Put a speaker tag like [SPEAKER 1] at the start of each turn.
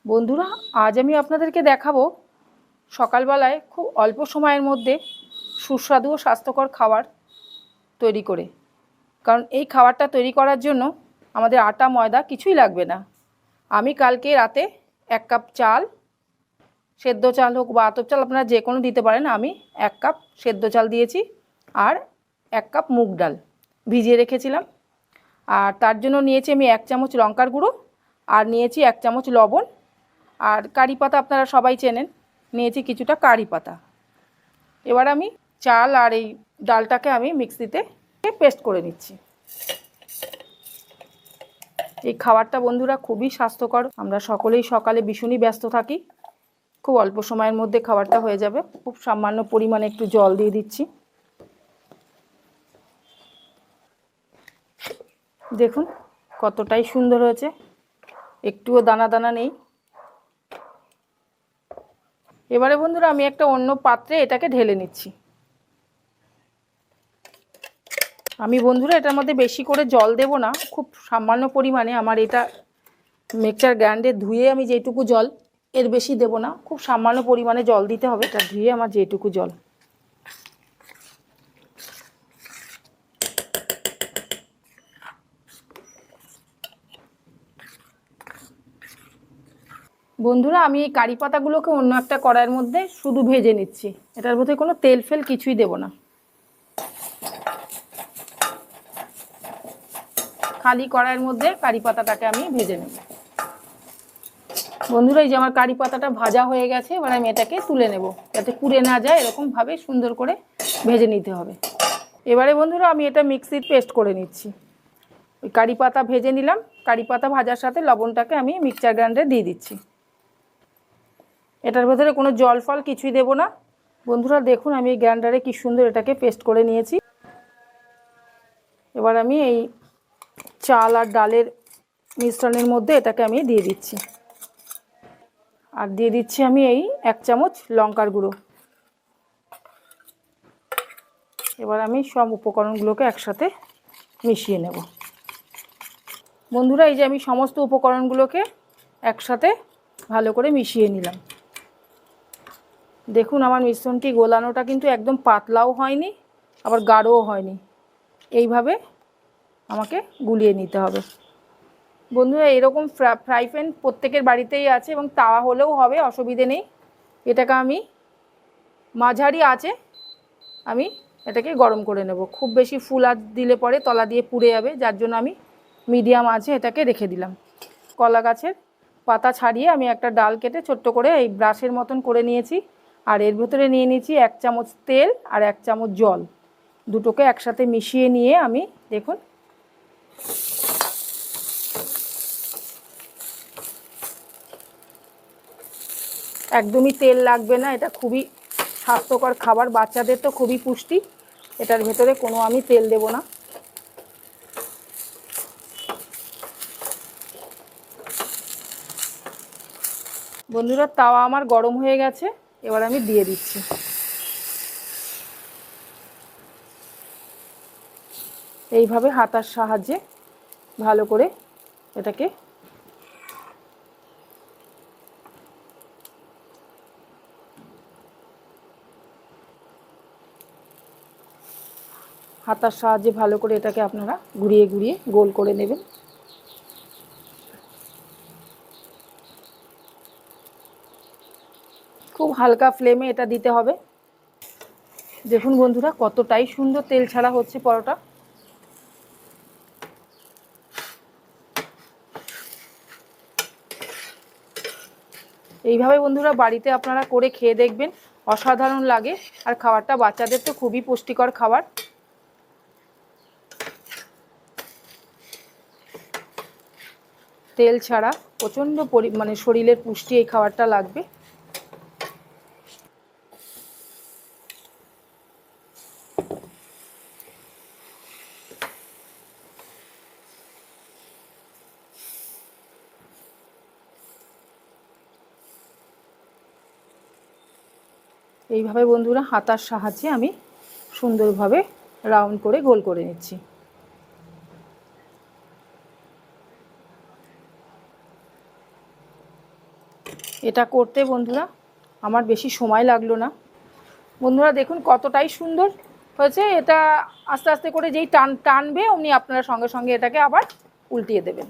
[SPEAKER 1] বন্ধুরা, আজ আমি আপনাদেরকে দেখাবো সকালবেলায় খুব অল্প সময়ের মধ্যে সুস্বাদু ও স্বাস্থ্যকর খাবার তৈরি করে। কারণ এই খাবারটা তৈরি করার জন্য আমাদের আটা ময়দা কিছুই লাগবে না। আমি কালকে রাতে 1 কাপ চাল, সেদ্ধ চাল হোক বা আতপ চাল আপনারা যে কোনো দিতে পারেন, আমি 1 কাপ সেদ্ধ চাল দিয়েছি আর 1 কাপ মুগ ডাল ভিজিয়ে রেখেছিলাম। আর তার জন্য নিয়েছি আমি 1 চামচ লঙ্কার গুঁড়ো, আর নিয়েছি 1 চামচ লবণ, আর কারি পাতা আপনারা সবাই চেনেন, নিয়েছি কিছুটা কারি পাতা। এবার আমি চাল আর এই ডালটাকে আমি মিক্সিতে পেস্ট করে নিচ্ছি। এই খাবারটা বন্ধুরা খুবই স্বাস্থ্যকর। আমরা সকলেই সকালে ভীষণই ব্যস্ত থাকি, খুব অল্প সময়ের মধ্যে খাবারটা হয়ে যাবে। খুব সামান্য পরিমাণে একটু জল দিয়ে দিচ্ছি। দেখুন কতটাই সুন্দর হয়েছে, একটুও দানা দানা নেই। এবারে বন্ধুরা আমি একটা অন্য পাত্রে এটাকে ঢেলে নিচ্ছি। আমি বন্ধুরা এটার মধ্যে বেশি করে জল দেব না, খুব সামান্য পরিমাণে। আমার এটা মিক্সচার গ্রাইন্ডে ধুয়ে আমি যেটুকু জল, এর বেশি দেব না, খুব সামান্য পরিমাণে জল দিতে হবে। এটা ধুয়ে আমার যেটুকু জল। বন্ধুরা আমি এই কারি পাতাগুলোকে অন্য একটা কড়াইয়ের মধ্যে শুধু ভেজে নিচ্ছি। এটার মধ্যে কোনো তেল ফেল কিছুই দেব না, খালি কড়াইয়ের মধ্যে কারি পাতাটাকে আমি ভেজে নেব। বন্ধুরা এই যে আমার কারি পাতাটা ভাজা হয়ে গেছে, এবার আমি এটাকে তুলে নেব যাতে পুড়ে না যায়, এরকমভাবে সুন্দর করে ভেজে নিতে হবে। এবারে বন্ধুরা আমি এটা মিক্সির পেস্ট করে নিচ্ছি। ওই কারি পাতা ভেজে নিলাম, কারি পাতা ভাজার সাথে লবণটাকে আমি মিক্সচার গ্রাইন্ডারে দিয়ে দিচ্ছি। এটার ভেতরে কোনো জল ফল কিছুই দেব না। বন্ধুরা দেখুন আমি এই গ্রাইন্ডারে কি সুন্দর এটাকে পেস্ট করে নিয়েছি। এবার আমি এই চাল আর ডালের মিশ্রণের মধ্যে এটাকে আমি দিয়ে দিচ্ছি। আর দিয়ে দিচ্ছি আমি এই 1 চামচ লঙ্কার গুঁড়ো। এবার আমি সব উপকরণগুলোকে একসাথে মিশিয়ে নেব। বন্ধুরা এই যে আমি সমস্ত উপকরণগুলোকে একসাথে ভালো করে মিশিয়ে নিলাম। দেখুন আমার মিশ্রণটি গোলানোটা কিন্তু একদম পাতলাও হয়নি, আবার গাঢ়ও হয়নি। এইভাবে আমাকে গুলিয়ে নিতে হবে। বন্ধুরা এরকম ফ্রাই প্যান প্রত্যেকের বাড়িতেই আছে, এবং তাওয়া হলেও হবে, অসুবিধে নেই। এটাকে আমি মাঝারি আঁচে আমি এটাকে গরম করে নেব। খুব বেশি ফুল আঁচ দিলে পরে তলা দিয়ে পুড়ে যাবে, যার জন্য আমি মিডিয়াম আঁচে এটাকে রেখে দিলাম। কলা গাছের পাতা ছাড়িয়ে আমি একটা ডাল কেটে ছোট্ট করে এই ব্রাশের মতন করে নিয়েছি। আর এর ভেতরে নিয়ে নিয়েছি 1 চামচ তেল আর 1 চামচ জল, দুটোকে একসাথে মিশিয়ে নিয়ে আমি দেখুন একদমই তেল লাগবে না। এটা খুবই স্বাস্থ্যকর খাবার, বাচ্চাদের তো খুবই পুষ্টি। এটার ভেতরে কোনো আমি তেল দেব না। বন্ধুরা তাওয়া আমার গরম হয়ে গেছে, এবার আমি দিয়ে দিচ্ছি। এইভাবে হাতার সাহায্যে ভালো করে এটাকে হাতার সাহায্যে ভালো করে এটাকে আপনারা ঘুরিয়ে ঘুরিয়ে গোল করে নেবেন। খুব হালকা ফ্লেমে এটা দিতে হবে। দেখুন বন্ধুরা কতটাই সুন্দর তেল ছাড়া হচ্ছে পরোটা। এইভাবে বন্ধুরা বাড়িতে আপনারা করে খেয়ে দেখবেন, অসাধারণ লাগে। আর খাবারটা বাচ্চাদের তো খুবই পুষ্টিকর খাবার। তেল ছাড়া প্রচণ্ড মানে শরীরের পুষ্টি এই খাবারটা লাগবে। এইভাবে বন্ধুরা হাতার সাহায্যে আমি সুন্দরভাবে রাউন্ড করে গোল করে নিচ্ছি। এটা করতে বন্ধুরা আমার বেশি সময় লাগলো না। বন্ধুরা দেখুন কতটাই সুন্দর হয়েছে। এটা আস্তে আস্তে করে যেই টানবে অমনি আপনারা সঙ্গে সঙ্গে এটাকে আবার উল্টিয়ে দেবেন।